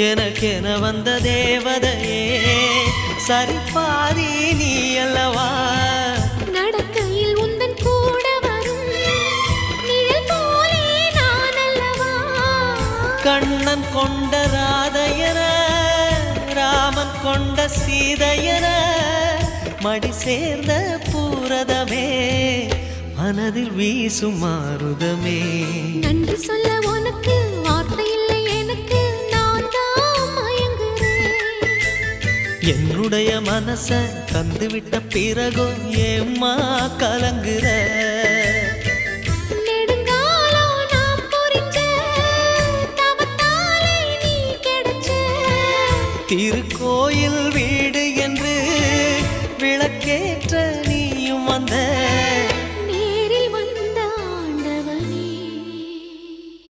எனக்கென வந்த தேவதையே சரிபாதி நீ அல்லவா நடக்கையில் உந்தன் கூட வரும் நிழல் போலே நான் அல்லவா கண்ணன் கொண்ட ராதையர ராமன் கொண்ட சீதையர மடி சேர்ந்த பூரதமே மனதில் வீசும் மாருதமே நன்றி சொல்ல உனக்கு வார்த்தை இல்லை எனக்கு நான் தான் மயங்குறேன் என்னுடைய மனச தந்துவிட்ட பிறகும் ஏம்மா கலங்குற